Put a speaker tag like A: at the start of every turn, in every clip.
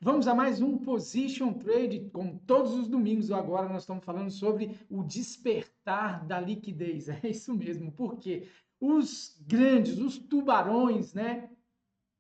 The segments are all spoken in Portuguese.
A: Vamos a mais um Position Trade, como todos os domingos agora nós estamos falando sobre o despertar da liquidez. É isso mesmo, porque os grandes, os tubarões, né,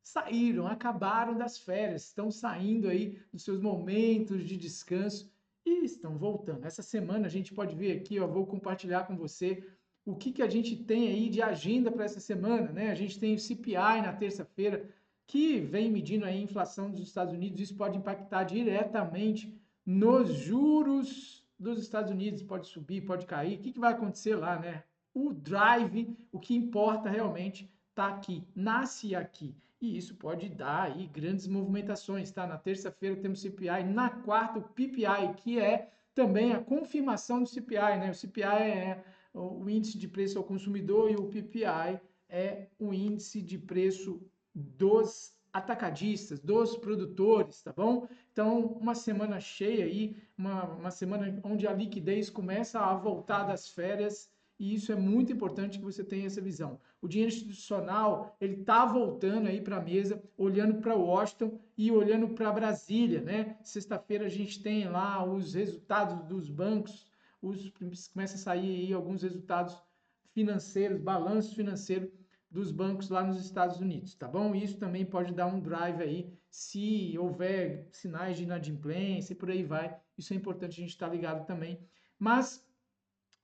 A: saíram, acabaram das férias, estão saindo aí dos seus momentos de descanso e estão voltando. Essa semana a gente pode ver aqui, eu vou compartilhar com você o que a gente tem aí de agenda para essa semana, né? A gente tem o CPI na terça-feira, que vem medindo aí a inflação dos Estados Unidos, isso pode impactar diretamente nos juros dos Estados Unidos, pode subir, pode cair. O que vai acontecer lá, né? O drive, o que importa realmente está aqui, nasce aqui. E isso pode dar aí grandes movimentações, tá? Na terça-feira temos CPI, na quarta o PPI, que é também a confirmação do CPI, né? O CPI é o índice de preço ao consumidor e o PPI é o índice de preço dos atacadistas, dos produtores, tá bom? Então, uma semana cheia aí, uma semana onde a liquidez começa a voltar das férias, e isso é muito importante que você tenha essa visão. O dinheiro institucional, ele está voltando aí para a mesa, olhando para Washington e olhando para Brasília, né? Sexta-feira a gente tem lá os resultados dos bancos, começa a sair aí alguns resultados financeiros, balanço financeiro dos bancos lá nos Estados Unidos, tá bom? Isso também pode dar um drive aí, se houver sinais de inadimplência e por aí vai. Isso é importante a gente estar ligado também. Mas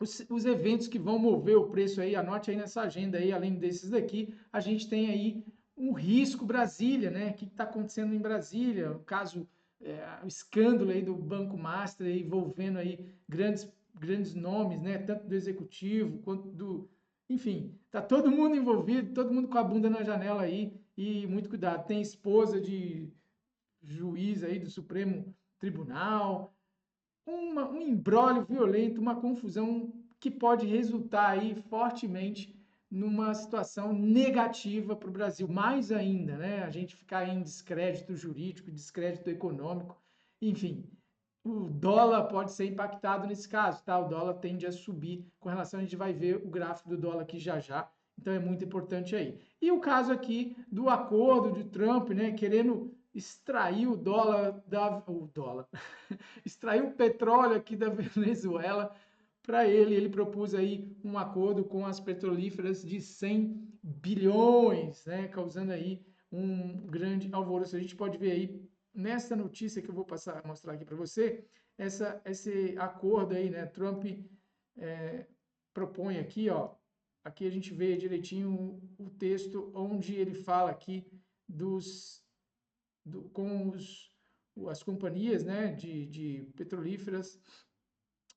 A: os eventos que vão mover o preço aí, anote aí nessa agenda aí, além desses daqui, a gente tem aí um risco Brasília, né? O que está acontecendo em Brasília? O caso, o escândalo aí do Banco Master aí, envolvendo aí grandes nomes, né? Tanto do executivo quanto do, enfim, tá todo mundo envolvido, todo mundo com a bunda na janela aí e muito cuidado. Tem esposa de juiz aí do Supremo Tribunal, um imbróglio violento, uma confusão que pode resultar aí fortemente numa situação negativa para o Brasil, mais ainda, né? A gente ficar em descrédito jurídico, descrédito econômico, enfim, o dólar pode ser impactado nesse caso, tá? O dólar tende a subir com relação, a gente vai ver o gráfico do dólar aqui já já, então é muito importante aí. E o caso aqui do acordo de Trump, né, querendo extrair o dólar, extraiu petróleo aqui da Venezuela para ele. Ele propôs aí um acordo com as petrolíferas de 100 bilhões, né, causando aí um grande alvoroço. A gente pode ver aí nessa notícia que eu vou mostrar aqui para você, esse acordo aí, né, Trump propõe aqui, ó, aqui a gente vê direitinho o texto onde ele fala aqui com as companhias, né, de petrolíferas,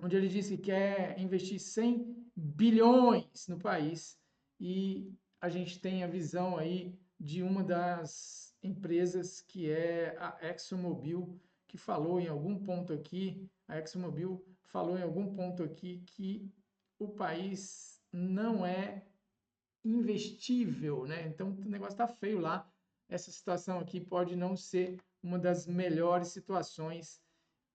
A: onde ele disse que quer investir 100 bilhões no país, e a gente tem a visão aí de uma das empresas que é a ExxonMobil, que falou em algum ponto aqui, a ExxonMobil falou em algum ponto aqui que o país não é investível, né? Então o negócio está feio lá. Essa situação aqui pode não ser uma das melhores situações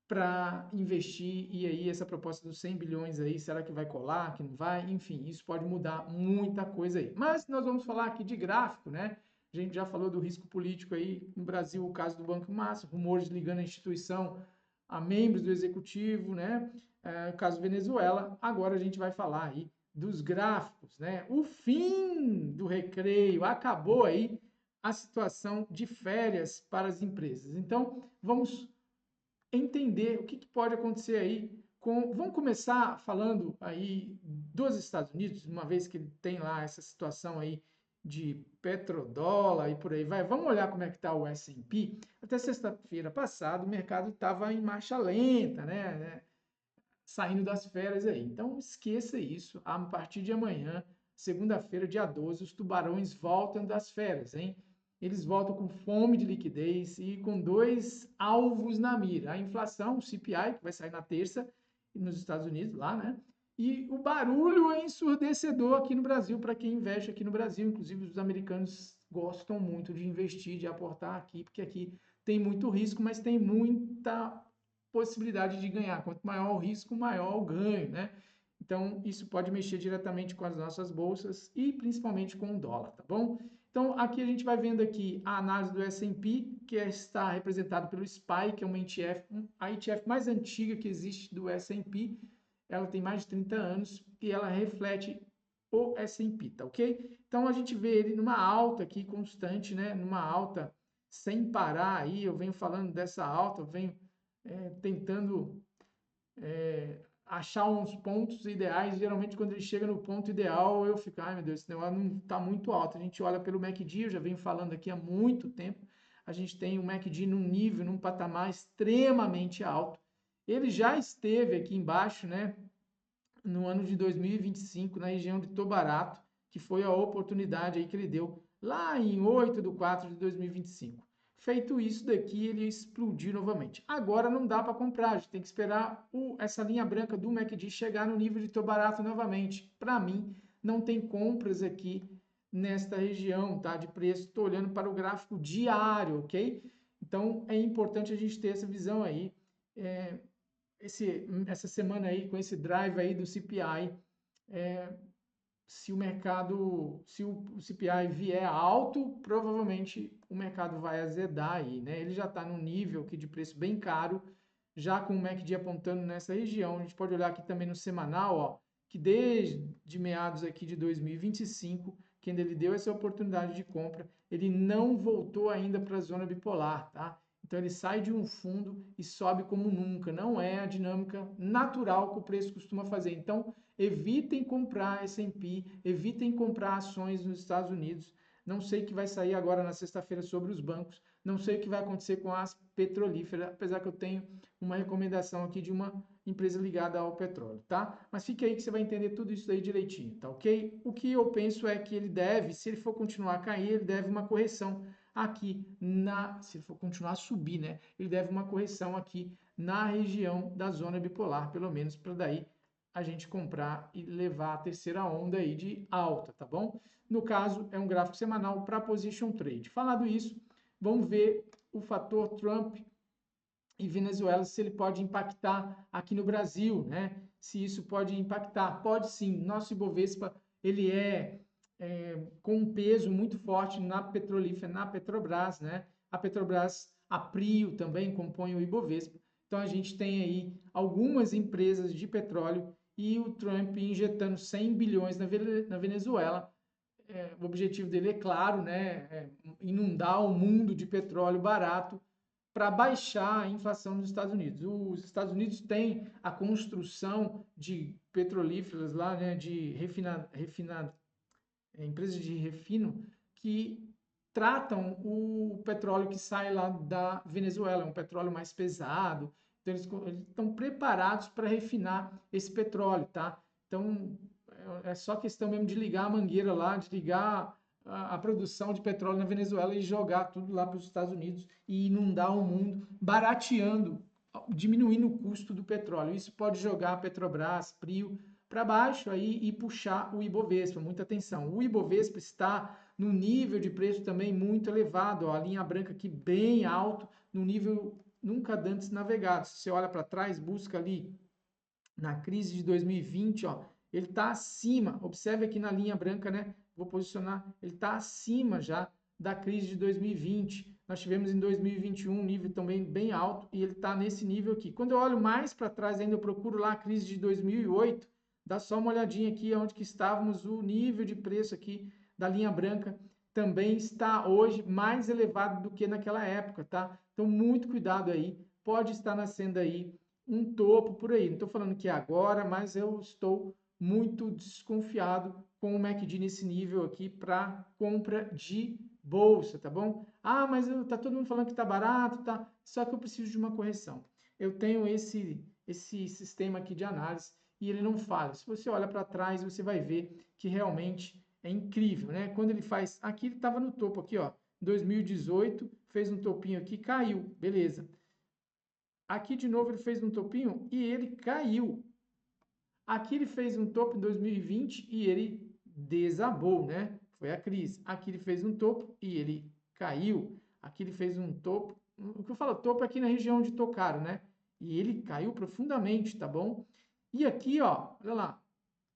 A: para investir, e aí essa proposta dos 100 bilhões aí, será que vai colar, que não vai? Enfim, isso pode mudar muita coisa aí. Mas nós vamos falar aqui de gráfico, né? A gente já falou do risco político aí no Brasil, o caso do Banco Master, rumores ligando a instituição a membros do executivo, né? O caso Venezuela. Agora a gente vai falar aí dos gráficos, né? O fim do recreio, acabou aí a situação de férias para as empresas. Então, vamos entender o que pode acontecer aí com. Vamos começar falando aí dos Estados Unidos, uma vez que tem lá essa situação aí de petrodólar e por aí vai. Vamos olhar como é que está o S&P. Até sexta-feira passada o mercado estava em marcha lenta, né? Saindo das férias aí. Então esqueça isso. A partir de amanhã, segunda-feira, dia 12, os tubarões voltam das férias, hein? Eles voltam com fome de liquidez e com dois alvos na mira. A inflação, o CPI, que vai sair na terça nos Estados Unidos, lá, né? E o barulho ensurdecedor aqui no Brasil, para quem investe aqui no Brasil. Inclusive, os americanos gostam muito de investir, de aportar aqui, porque aqui tem muito risco, mas tem muita possibilidade de ganhar. Quanto maior o risco, maior o ganho, né? Então, isso pode mexer diretamente com as nossas bolsas e principalmente com o dólar, tá bom? Então, aqui a gente vai vendo aqui a análise do S&P, que está representado pelo SPY, que é uma ETF, a ETF mais antiga que existe do S&P. Ela tem mais de 30 anos e ela reflete o S&P, tá ok? Então, a gente vê ele numa alta aqui constante, né? Numa alta sem parar aí. Eu venho falando dessa alta, eu venho tentando achar uns pontos ideais. Geralmente, quando ele chega no ponto ideal, eu fico, ai meu Deus, esse negócio não está muito alto. A gente olha pelo MACD, eu já venho falando aqui há muito tempo. A gente tem o MACD num nível, num patamar extremamente alto. Ele já esteve aqui embaixo, né? No ano de 2025, na região de Tobarato, que foi a oportunidade aí que ele deu lá em 8/4/2025. Feito isso daqui, ele explodiu novamente. Agora não dá para comprar, a gente tem que esperar essa linha branca do MACD chegar no nível de Tobarato novamente. Para mim, não tem compras aqui nesta região, tá? De preço. Estou olhando para o gráfico diário, ok? Então, é importante a gente ter essa visão aí. Essa semana aí, com esse drive aí do CPI, se o CPI vier alto, provavelmente o mercado vai azedar aí, né? Ele já está num nível aqui de preço bem caro, já com o MACD apontando nessa região. A gente pode olhar aqui também no semanal, ó, que desde meados aqui de 2025, quando ele deu essa oportunidade de compra, ele não voltou ainda para a zona bipolar, tá? Então ele sai de um fundo e sobe como nunca. Não é a dinâmica natural que o preço costuma fazer. Então, evitem comprar S&P, evitem comprar ações nos Estados Unidos. Não sei o que vai sair agora na sexta-feira sobre os bancos. Não sei o que vai acontecer com as petrolíferas, apesar que eu tenho uma recomendação aqui de uma empresa ligada ao petróleo, tá? Mas fique aí que você vai entender tudo isso aí direitinho, tá ok? O que eu penso é que ele deve, se ele for continuar a cair, ele deve uma correção aqui se ele for continuar a subir, né? Ele deve uma correção aqui na região da zona bipolar, pelo menos para daí a gente comprar e levar a terceira onda aí de alta, tá bom? No caso, é um gráfico semanal para position trade. Falado isso, vamos ver o fator Trump e Venezuela, se ele pode impactar aqui no Brasil, né? Se isso pode impactar. Pode sim. Nosso Ibovespa, ele com um peso muito forte na petrolífera, na Petrobras, né? A Petrobras, a Prio também compõe o Ibovespa. Então a gente tem aí algumas empresas de petróleo e o Trump injetando 100 bilhões na Venezuela. O objetivo dele é claro, né? Inundar o mundo de petróleo barato para baixar a inflação nos Estados Unidos. Os Estados Unidos têm a construção de petrolíferas lá, né, de empresas de refino que tratam o petróleo que sai lá da Venezuela, é um petróleo mais pesado. Então eles estão preparados para refinar esse petróleo, tá? Então é só questão mesmo de ligar a mangueira lá, de ligar a produção de petróleo na Venezuela e jogar tudo lá para os Estados Unidos e inundar o mundo, barateando, diminuindo o custo do petróleo. Isso pode jogar a Petrobras, Prio, para baixo aí e puxar o Ibovespa. Muita atenção. O Ibovespa está no nível de preço também muito elevado, ó, a linha branca aqui bem alto, no nível nunca antes navegado. Se você olha para trás, busca ali na crise de 2020, ó, ele está acima. Observe aqui na linha branca, né? Vou posicionar, ele está acima já da crise de 2020. Nós tivemos em 2021 um nível também bem alto e ele está nesse nível aqui. Quando eu olho mais para trás, ainda eu procuro lá a crise de 2008, dá só uma olhadinha aqui onde que estávamos, o nível de preço aqui da linha branca também está hoje mais elevado do que naquela época, tá? Então, muito cuidado aí. Pode estar nascendo aí um topo por aí. Não estou falando que é agora, mas eu estou muito desconfiado com o MACD nesse nível aqui para compra de bolsa, tá bom? Ah, mas tá todo mundo falando que tá barato, tá? Só que eu preciso de uma correção. Eu tenho esse sistema aqui de análise e ele não falha. Se você olha para trás, você vai ver que realmente é incrível, né? Quando ele faz, aqui ele estava no topo aqui, ó, 2018, fez um topinho aqui, caiu, beleza. Aqui de novo ele fez um topinho e ele caiu. Aqui ele fez um topo em 2020 e ele desabou, né? Foi a crise. Aqui ele fez um topo e ele caiu. Aqui ele fez um topo. O que eu falo topo é aqui na região de Tocaro, né? E ele caiu profundamente, tá bom? E aqui, ó, olha lá.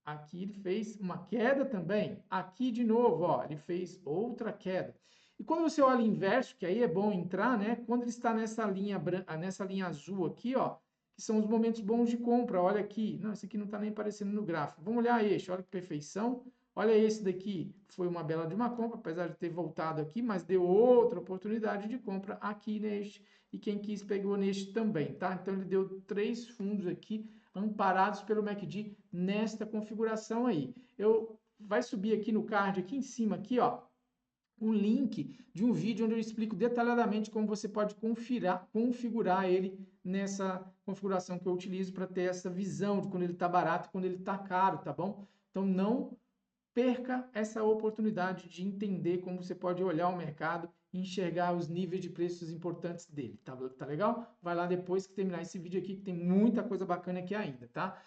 A: Aqui ele fez uma queda também. Aqui de novo, ó, ele fez outra queda. E quando você olha inverso, que aí é bom entrar, né? Quando ele está nessa linha azul aqui, ó, que são os momentos bons de compra. Olha aqui. Não, esse aqui não está nem aparecendo no gráfico. Vamos olhar este, olha que perfeição. Olha esse daqui, foi uma bela de uma compra, apesar de ter voltado aqui, mas deu outra oportunidade de compra aqui neste. E quem quis pegou neste também, tá? Então ele deu 3 fundos aqui, amparados pelo MACD nesta configuração aí. Vai subir aqui no card, aqui em cima, aqui, ó, um link de um vídeo onde eu explico detalhadamente como você pode configurar ele nessa configuração que eu utilizo para ter essa visão de quando ele está barato e quando ele está caro, tá bom? Então não perca essa oportunidade de entender como você pode olhar o mercado e enxergar os níveis de preços importantes dele, tá legal? Vai lá depois que terminar esse vídeo aqui, que tem muita coisa bacana aqui ainda, tá?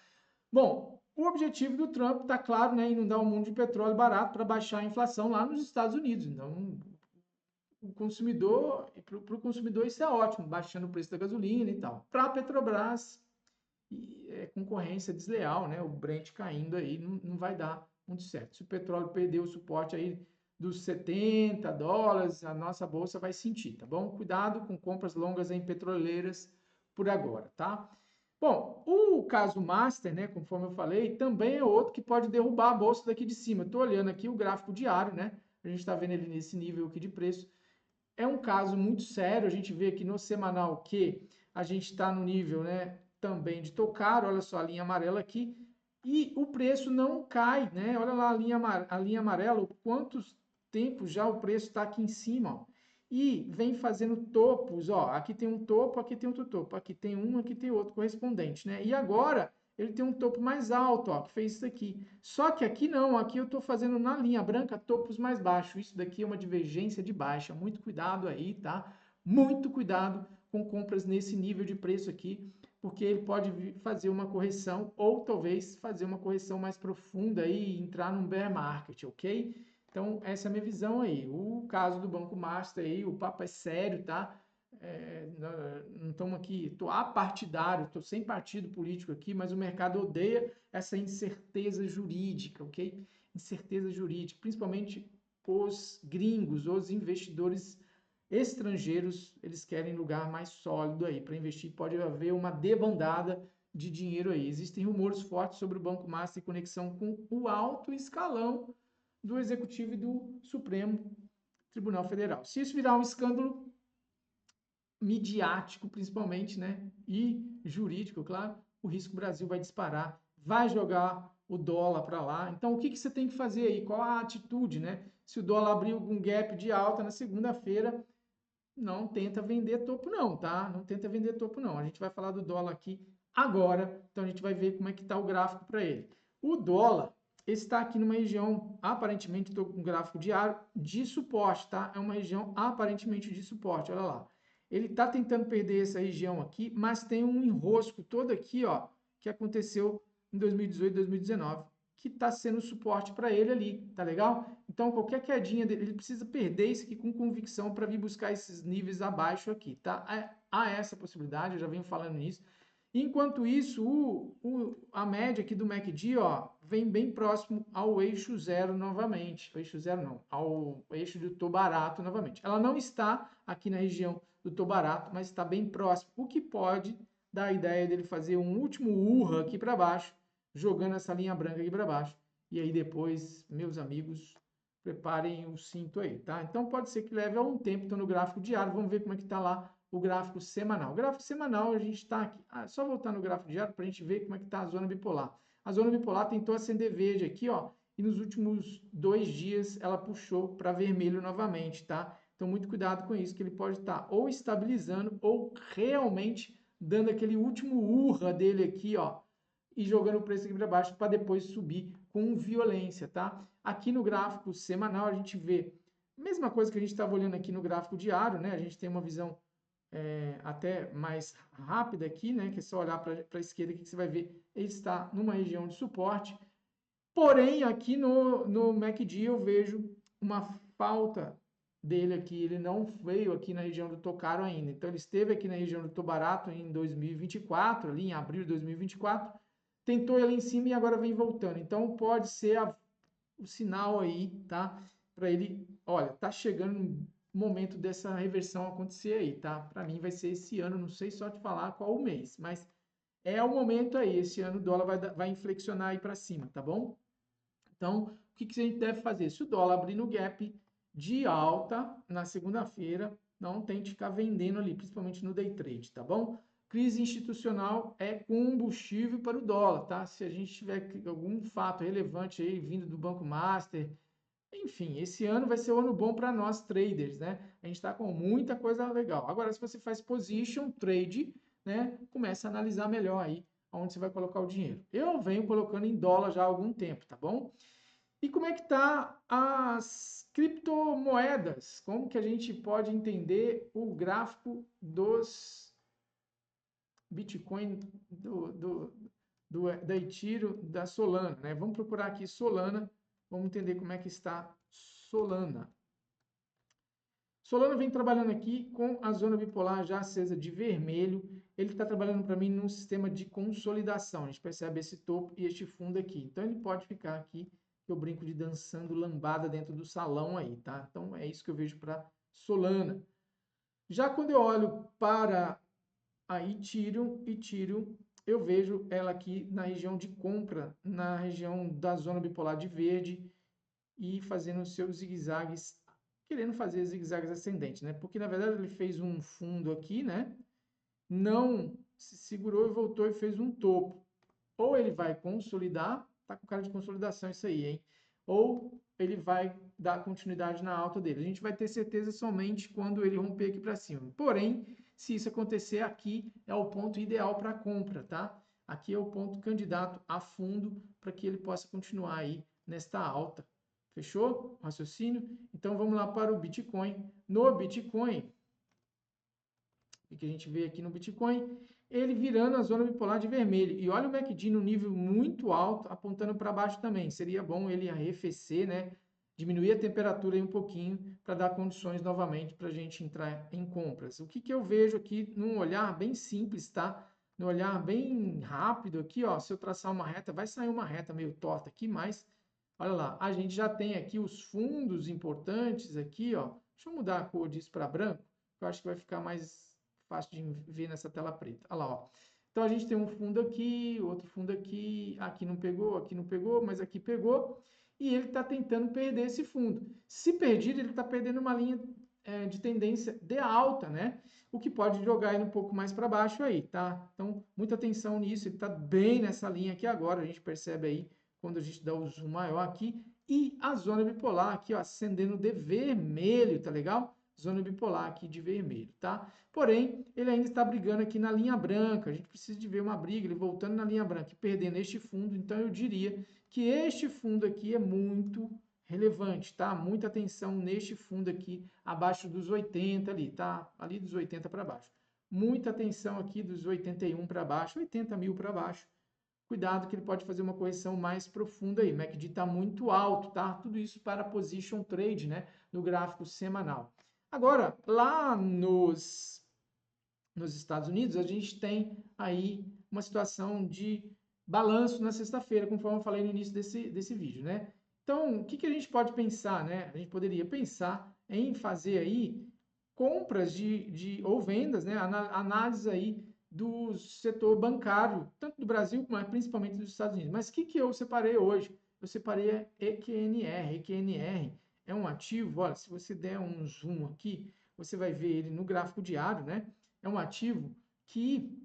A: Bom, o objetivo do Trump está claro, né? Inundar o mundo de petróleo barato para baixar a inflação lá nos Estados Unidos. Então, o consumidor, para o consumidor isso é ótimo, baixando o preço da gasolina e tal. Para a Petrobras, é concorrência desleal, né? O Brent caindo aí não vai dar muito certo. Se o petróleo perder o suporte aí dos $70, a nossa bolsa vai sentir, tá bom? Cuidado com compras longas em petroleiras por agora, tá? Bom, o caso Master, né, conforme eu falei, também é outro que pode derrubar a bolsa daqui de cima. Estou olhando aqui o gráfico diário, né? A gente está vendo ele nesse nível aqui de preço. É um caso muito sério, a gente vê aqui no semanal que a gente está no nível, né, também de tocar, olha só a linha amarela aqui, e o preço não cai, né? Olha lá a linha amarela, quantos tempos já o preço está aqui em cima, ó, e vem fazendo topos, ó, aqui tem um topo, aqui tem outro topo, aqui tem um, aqui tem outro correspondente, né? E agora ele tem um topo mais alto, ó, que fez isso aqui. Só que aqui não, aqui eu estou fazendo na linha branca topos mais baixos. Isso daqui é uma divergência de baixa. Muito cuidado aí, tá? Muito cuidado com compras nesse nível de preço aqui, porque ele pode fazer uma correção ou talvez fazer uma correção mais profunda aí e entrar num bear market, ok? Então, essa é a minha visão aí. O caso do Banco Master aí, o papo é sério, tá? Não estamos aqui, estou apartidário, estou sem partido político aqui, mas o mercado odeia essa incerteza jurídica, ok? Incerteza jurídica, principalmente os gringos, os investidores estrangeiros, eles querem lugar mais sólido aí para investir. Pode haver uma debandada de dinheiro aí. Existem rumores fortes sobre o Banco Master em conexão com o alto escalão do Executivo e do Supremo Tribunal Federal. Se isso virar um escândalo midiático, principalmente, né? E jurídico, claro, o risco Brasil vai disparar, vai jogar o dólar para lá. Então, o que você tem que fazer aí? Qual a atitude, né? Se o dólar abrir um gap de alta na segunda-feira, não tenta vender topo não, tá? Não tenta vender topo não. A gente vai falar do dólar aqui agora, então a gente vai ver como é que está o gráfico para ele. O dólar está aqui numa região, aparentemente, estou com um gráfico diário, de suporte, tá? É uma região aparentemente de suporte, olha lá. Ele está tentando perder essa região aqui, mas tem um enrosco todo aqui, ó, que aconteceu em 2018, 2019, que está sendo suporte para ele ali, tá legal? Então, qualquer quedinha dele, ele precisa perder isso aqui com convicção para vir buscar esses níveis abaixo aqui, tá? Há essa possibilidade, eu já venho falando nisso. Enquanto isso, a média aqui do MACD, ó, vem bem próximo ao eixo zero novamente. O eixo zero não, ao eixo do tô barato novamente. Ela não está aqui na região do tô barato, mas está bem próximo, o que pode dar a ideia dele fazer um último urra aqui para baixo, jogando essa linha branca aqui para baixo. E aí depois, meus amigos, preparem o cinto aí, tá? Então pode ser que leve algum tempo, estou no gráfico diário, vamos ver como é que está lá o gráfico semanal. O gráfico semanal, a gente está aqui, só voltar no gráfico diário para a gente ver como é que está a zona bipolar. A zona bipolar tentou acender verde aqui, ó, e nos últimos 2 dias ela puxou para vermelho novamente, tá? Então muito cuidado com isso, que ele pode estar ou estabilizando ou realmente dando aquele último urra dele aqui, ó, e jogando o preço aqui para baixo para depois subir com violência, tá? Aqui no gráfico semanal a gente vê a mesma coisa que a gente estava olhando aqui no gráfico diário, né? A gente tem uma visão até mais rápida aqui, né? Que é só olhar para a esquerda aqui que você vai ver, ele está numa região de suporte. Porém, aqui no MACD eu vejo uma falta dele aqui, ele não veio aqui na região do tô caro ainda. Então ele esteve aqui na região do tô barato em 2024, ali em abril de 2024, tentou ele em cima e agora vem voltando. Então pode ser o sinal aí, tá? Para ele, olha, tá chegando o momento dessa reversão acontecer aí, tá? Para mim vai ser esse ano, não sei só te falar qual o mês, mas é o momento aí. Esse ano o dólar vai inflexionar aí para cima, tá bom? Então, o que a gente deve fazer? Se o dólar abrir no gap de alta na segunda-feira, não tente ficar vendendo ali, principalmente no day trade, tá bom? Crise institucional é combustível para o dólar, tá? Se a gente tiver algum fato relevante aí vindo do Banco Master, enfim, esse ano vai ser um ano bom para nós traders, né? A gente está com muita coisa legal. Agora, se você faz position trade, né, começa a analisar melhor aí onde você vai colocar o dinheiro. Eu venho colocando em dólar já há algum tempo, tá bom? E como é que tá as criptomoedas? Como que a gente pode entender o gráfico dos Bitcoin, da Ethereum, da Solana, né? Vamos procurar aqui Solana, vamos entender como é que está Solana. Solana vem trabalhando aqui com a zona bipolar já acesa de vermelho. Ele está trabalhando para mim num sistema de consolidação. A gente percebe esse topo e este fundo aqui. Então ele pode ficar aqui, que eu brinco de dançando lambada dentro do salão aí, tá? Então é isso que eu vejo para Solana. Já quando eu olho para a Ethereum, eu vejo ela aqui na região de compra, na região da zona bipolar de verde e fazendo os seus zigue-zagues, querendo fazer zigue-zagues ascendentes, né? Porque na verdade ele fez um fundo aqui, né? Não se segurou e voltou e fez um topo. Ou ele vai consolidar, tá com cara de consolidação isso aí, hein? Ou ele vai dar continuidade na alta dele. A gente vai ter certeza somente quando ele romper aqui para cima. Porém, se isso acontecer aqui, é o ponto ideal para compra, tá? Aqui é o ponto candidato a fundo para que ele possa continuar aí nesta alta. Fechou o raciocínio? Então vamos lá para o Bitcoin. No Bitcoin, o que a gente vê aqui no Bitcoin? Ele virando a zona bipolar de vermelho. E olha o MACD no nível muito alto, apontando para baixo também. Seria bom ele arrefecer, né? Diminuir a temperatura aí um pouquinho para dar condições novamente para a gente entrar em compras. O que eu vejo aqui num olhar bem simples, tá? No olhar bem rápido aqui, ó. Se eu traçar uma reta, vai sair uma reta meio torta aqui, mas olha lá, a gente já tem aqui os fundos importantes aqui, ó. Deixa eu mudar a cor disso para branco, que eu acho que vai ficar mais fácil de ver nessa tela preta. Olha lá, ó. Então a gente tem um fundo aqui, outro fundo aqui, aqui não pegou, mas aqui pegou, e ele está tentando perder esse fundo. Se perdido, ele está perdendo uma linha de tendência de alta, né? O que pode jogar ele um pouco mais para baixo aí, tá? Então, muita atenção nisso, ele está bem nessa linha aqui agora, a gente percebe aí quando a gente dá o zoom maior aqui, e a zona bipolar aqui, ó, acendendo de vermelho, tá legal? Zona bipolar aqui de vermelho, tá? Porém, ele ainda está brigando aqui na linha branca, a gente precisa de ver uma briga, ele voltando na linha branca e perdendo este fundo, então eu diria que este fundo aqui é muito relevante, tá? Muita atenção neste fundo aqui, abaixo dos 80 ali, tá? Ali dos 80 para baixo. Muita atenção aqui dos 81 para baixo, 80 mil para baixo, cuidado que ele pode fazer uma correção mais profunda aí. O MACD está muito alto, tá? Tudo isso para position trade, né? No gráfico semanal. Agora, lá nos Estados Unidos, a gente tem aí uma situação de balanço na sexta-feira, conforme eu falei no início desse vídeo, né? Então, o que a gente pode pensar, né? A gente poderia pensar em fazer aí compras ou vendas, né? Análise aí do setor bancário, tanto do Brasil, mas principalmente dos Estados Unidos. Mas o que eu separei hoje? Eu separei EQNR. EQNR é um ativo, olha, se você der um zoom aqui, você vai ver ele no gráfico diário, né? É um ativo que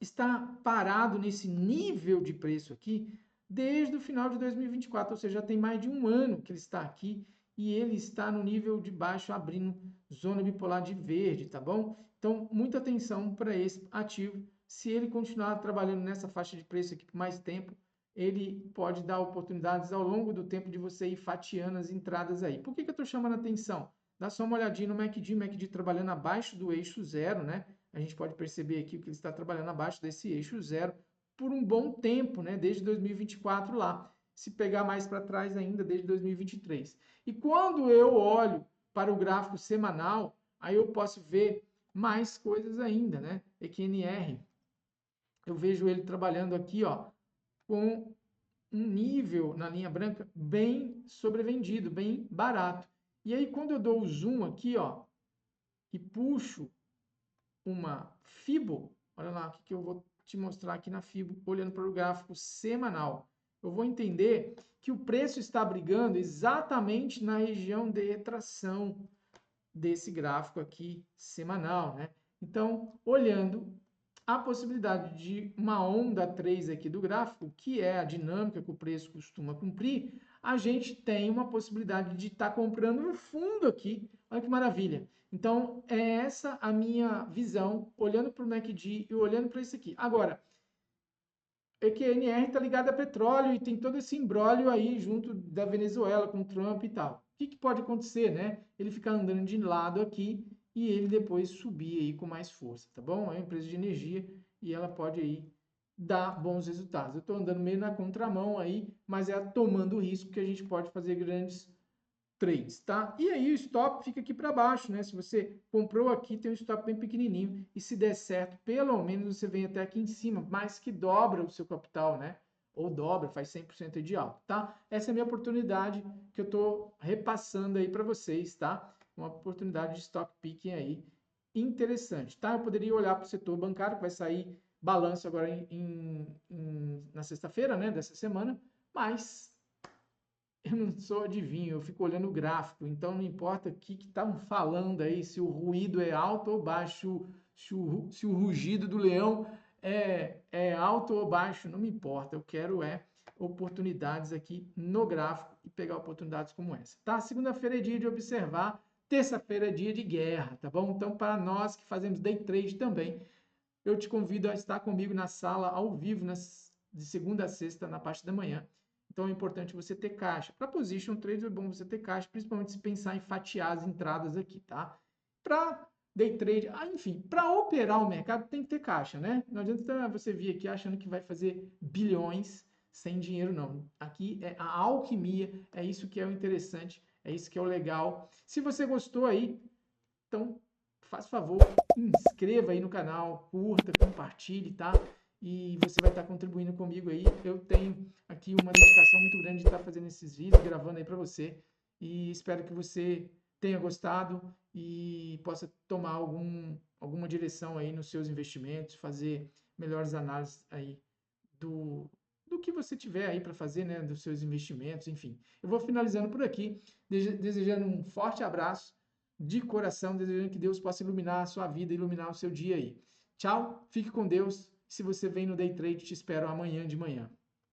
A: está parado nesse nível de preço aqui desde o final de 2024, ou seja, já tem mais de um ano que ele está aqui e ele está no nível de baixo, abrindo zona bipolar de verde, tá bom? Então, muita atenção para esse ativo. Se ele continuar trabalhando nessa faixa de preço aqui por mais tempo, ele pode dar oportunidades ao longo do tempo de você ir fatiando as entradas aí. Por que eu estou chamando a atenção? Dá só uma olhadinha no MACD trabalhando abaixo do eixo zero, né? A gente pode perceber aqui que ele está trabalhando abaixo desse eixo zero por um bom tempo, né? Desde 2024 lá. Se pegar mais para trás ainda, desde 2023. E quando eu olho para o gráfico semanal, aí eu posso ver mais coisas ainda, né? EQNR. eu vejo ele trabalhando aqui, ó, com um nível na linha branca bem sobrevendido, bem barato. E aí, quando eu dou o zoom aqui, ó, e puxo uma Fibo, olha lá o que eu vou te mostrar aqui na Fibo, olhando para o gráfico semanal. Eu vou entender que o preço está brigando exatamente na região de retração desse gráfico aqui semanal, né? Então, olhando a possibilidade de uma onda 3 aqui do gráfico, que é a dinâmica que o preço costuma cumprir, a gente tem uma possibilidade de estar comprando um fundo aqui. Olha que maravilha. Então, é essa a minha visão, olhando para o MACD e olhando para isso aqui. Agora, EQNR está ligado a petróleo e tem todo esse imbróglio aí junto da Venezuela com Trump e tal. O que pode acontecer, né? Ele ficar andando de lado aqui e ele depois subir aí com mais força, tá bom? É uma empresa de energia e ela pode aí dar bons resultados. Eu estou andando meio na contramão aí, mas é tomando risco que a gente pode fazer grandes trades, tá? E aí o stop fica aqui para baixo, né? Se você comprou aqui, tem um stop bem pequenininho e se der certo, pelo menos você vem até aqui em cima, mais que dobra o seu capital, né? Ou dobra, faz 100% de alta, tá? Essa é a minha oportunidade que eu tô repassando aí para vocês, tá? Uma oportunidade de stock picking aí interessante, tá? Eu poderia olhar para o setor bancário, que vai sair balanço agora na sexta-feira, né? Dessa semana, mas eu não sou adivinho, eu fico olhando o gráfico, então não importa o que estão falando aí, se o ruído é alto ou baixo, se o rugido do leão é alto ou baixo, não me importa, eu quero oportunidades aqui no gráfico e pegar oportunidades como essa, tá? Segunda-feira é dia de observar, terça-feira é dia de guerra, tá bom? Então, para nós que fazemos day trade também, eu te convido a estar comigo na sala ao vivo, de segunda a sexta, na parte da manhã. Então é importante você ter caixa. Para position trade é bom você ter caixa, principalmente se pensar em fatiar as entradas aqui, tá? Para day trade, enfim, para operar o mercado tem que ter caixa, né? Não adianta você vir aqui achando que vai fazer bilhões sem dinheiro, não. Aqui é a alquimia, é isso que é o interessante, é isso que é o legal. Se você gostou aí, então faz favor, inscreva aí no canal, curta, compartilhe, tá? E você vai estar contribuindo comigo aí. Eu tenho aqui uma dedicação muito grande de estar fazendo esses vídeos, gravando aí para você. E espero que você tenha gostado e possa tomar alguma direção aí nos seus investimentos, fazer melhores análises aí do que você tiver aí para fazer, né? Dos seus investimentos, enfim. Eu vou finalizando por aqui, desejando um forte abraço de coração, desejando que Deus possa iluminar a sua vida, iluminar o seu dia aí. Tchau, fique com Deus. Se você vem no Day Trade, te espero amanhã de manhã.